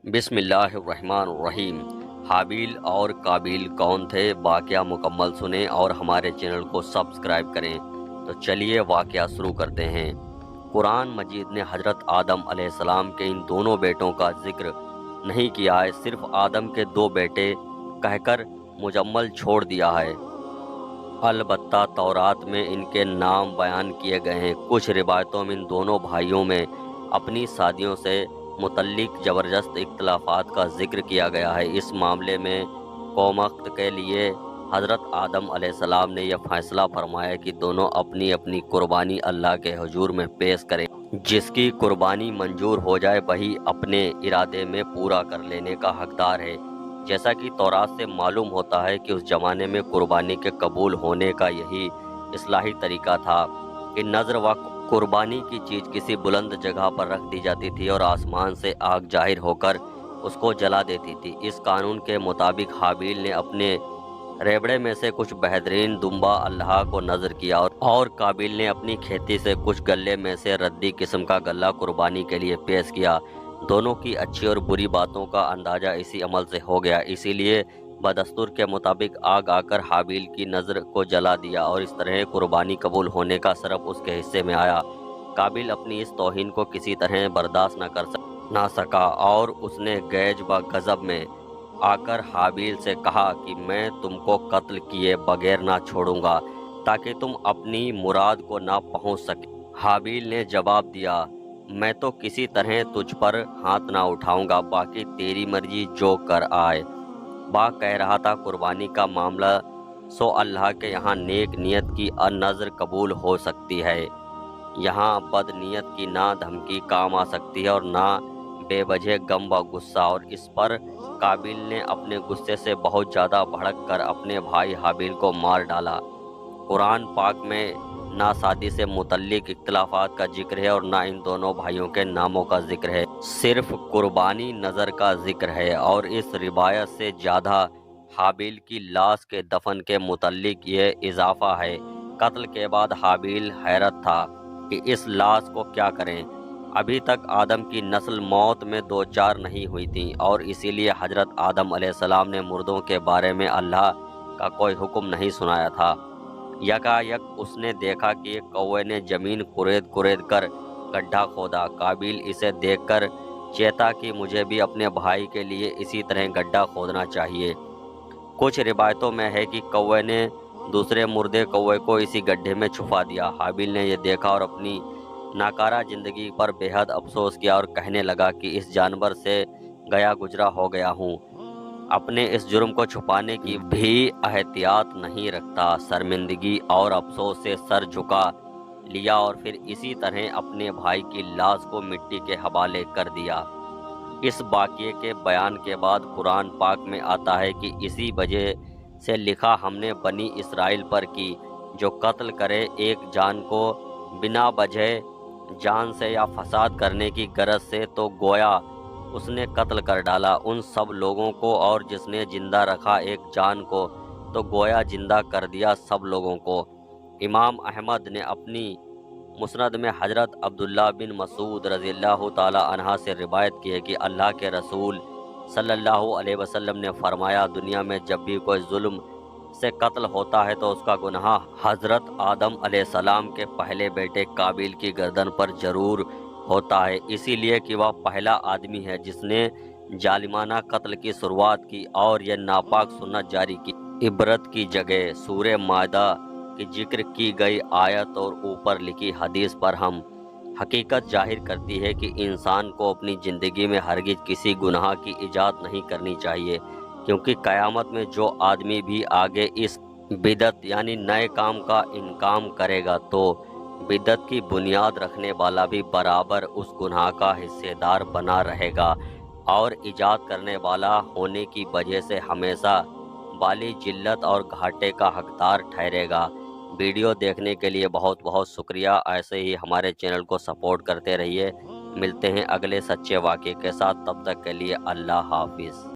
بسم اللہ الرحمن الرحیم۔ حابیل اور قابیل کون تھے؟ واقعہ مکمل سنیں اور ہمارے چینل کو سبسکرائب کریں۔ تو چلیے واقعہ شروع کرتے ہیں۔ قرآن مجید نے حضرت آدم علیہ السلام کے ان دونوں بیٹوں کا ذکر نہیں کیا ہے، صرف آدم کے دو بیٹے کہہ کر مجمل چھوڑ دیا ہے۔ البتہ تورات میں ان کے نام بیان کیے گئے ہیں۔ کچھ روایتوں میں ان دونوں بھائیوں میں اپنی شادیوں سے متعلق زبردست اختلافات کا ذکر کیا گیا ہے۔ اس معاملے میں قومخت کے لیے حضرت آدم علیہ السلام نے یہ فیصلہ فرمایا کہ دونوں اپنی اپنی قربانی اللہ کے حضور میں پیش کریں۔ جس کی قربانی منظور ہو جائے وہی اپنے ارادے میں پورا کر لینے کا حقدار ہے۔ جیسا کہ تورات سے معلوم ہوتا ہے کہ اس زمانے میں قربانی کے قبول ہونے کا یہی اصلاحی طریقہ تھا کہ نذر و قربانی کی چیز کسی بلند جگہ پر رکھ دی جاتی تھی اور آسمان سے آگ ظاہر ہو کر اس کو جلا دیتی تھی۔ اس قانون کے مطابق حابیل نے اپنے ریوڑے میں سے کچھ بہترین دمبا اللہ کو نذر کیا اور قابیل نے اپنی کھیتی سے کچھ غلے میں سے ردی قسم کا غلہ قربانی کے لیے پیش کیا۔ دونوں کی اچھی اور بری باتوں کا اندازہ اسی عمل سے ہو گیا، اسی لیے بدستور کے مطابق آگ آ کر حابیل کی نذر کو جلا دیا اور اس طرح قربانی قبول ہونے کا شرف اس کے حصے میں آیا۔ قابیل اپنی اس توہین کو کسی طرح برداشت نہ سکا اور اس نے گیج و غضب میں آ کر حابیل سے کہا کہ میں تم کو قتل کیے بغیر نہ چھوڑوں گا تاکہ تم اپنی مراد کو نہ پہنچ سکے۔ حابیل نے جواب دیا، میں تو کسی طرح تجھ پر ہاتھ نہ اٹھاؤں گا، باقی تیری مرضی جو کر آئے۔ کہہ رہا تھا قربانی کا معاملہ سو اللہ کے یہاں نیک نیت کی نذر قبول ہو سکتی ہے، یہاں بد نیت کی نہ دھمکی کام آ سکتی ہے اور نہ بے وجہ غم و غصہ، اور اس پر قابیل نے اپنے غصے سے بہت زیادہ بھڑک کر اپنے بھائی حابیل کو مار ڈالا۔ قرآن پاک میں نہ شادی سے متعلق اختلافات کا ذکر ہے اور نہ ان دونوں بھائیوں کے ناموں کا ذکر ہے، صرف قربانی نذر کا ذکر ہے، اور اس روایت سے زیادہ حابیل کی لاش کے دفن کے متعلق یہ اضافہ ہے۔ قتل کے بعد حابیل حیرت تھا کہ اس لاش کو کیا کریں۔ ابھی تک آدم کی نسل موت میں دوچار نہیں ہوئی تھی اور اسی لیے حضرت آدم علیہ السلام نے مردوں کے بارے میں اللہ کا کوئی حکم نہیں سنایا تھا۔ یکایک اس نے دیکھا کہ ایک کوے نے زمین کھرید کر گڈھا کھودا۔ قابیل اسے دیکھ کر چیتا کہ مجھے بھی اپنے بھائی کے لیے اسی طرح گڈھا کھودنا چاہیے۔ کچھ روایتوں میں ہے کہ کوے نے دوسرے مردے کوے کو اسی گڈھے میں چھپا دیا۔ حابیل نے یہ دیکھا اور اپنی ناکارہ زندگی پر بے حد افسوس کیا اور کہنے لگا کہ اس جانور سے گیا گزرا ہو گیا ہوں، اپنے اس جرم کو چھپانے کی بھی احتیاط نہیں رکھتا۔ شرمندگی اور افسوس سے سر جھکا لیا اور پھر اسی طرح اپنے بھائی کی لاش کو مٹی کے حوالے کر دیا۔ اس واقعے کے بیان کے بعد قرآن پاک میں آتا ہے کہ اسی وجہ سے لکھا ہم نے بنی اسرائیل پر کی، جو قتل کرے ایک جان کو بنا وجہ جان سے یا فساد کرنے کی غرض سے تو گویا اس نے قتل کر ڈالا ان سب لوگوں کو، اور جس نے زندہ رکھا ایک جان کو تو گویا زندہ کر دیا سب لوگوں کو۔ امام احمد نے اپنی مسند میں حضرت عبداللہ بن مسعود رضی اللہ تعالی عنہ سے روایت کی ہے کہ اللہ کے رسول صلی اللہ علیہ وسلم نے فرمایا، دنیا میں جب بھی کوئی ظلم سے قتل ہوتا ہے تو اس کا گناہ حضرت آدم علیہ السلام کے پہلے بیٹے قابیل کی گردن پر ضرور ہوتا ہے، اسی لیے کہ وہ پہلا آدمی ہے جس نے ظالمانہ قتل کی شروعات کی اور یہ ناپاک سنت جاری کی۔ عبرت کی جگہ سورہ مائدہ کی ذکر کی گئی آیت اور اوپر لکھی حدیث پر ہم حقیقت ظاہر کرتی ہے کہ انسان کو اپنی زندگی میں ہرگز کسی گناہ کی ایجاد نہیں کرنی چاہیے، کیونکہ قیامت میں جو آدمی بھی آگے اس بدعت یعنی نئے کام کا انکار کرے گا تو بدعت کی بنیاد رکھنے والا بھی برابر اس گناہ کا حصے دار بنا رہے گا اور ایجاد کرنے والا ہونے کی وجہ سے ہمیشہ والی ذلت اور گھاٹے کا حقدار ٹھہرے گا۔ ویڈیو دیکھنے کے لیے بہت بہت شکریہ۔ ایسے ہی ہمارے چینل کو سپورٹ کرتے رہیے۔ ملتے ہیں اگلے سچے واقعے کے ساتھ، تب تک کے لیے اللہ حافظ۔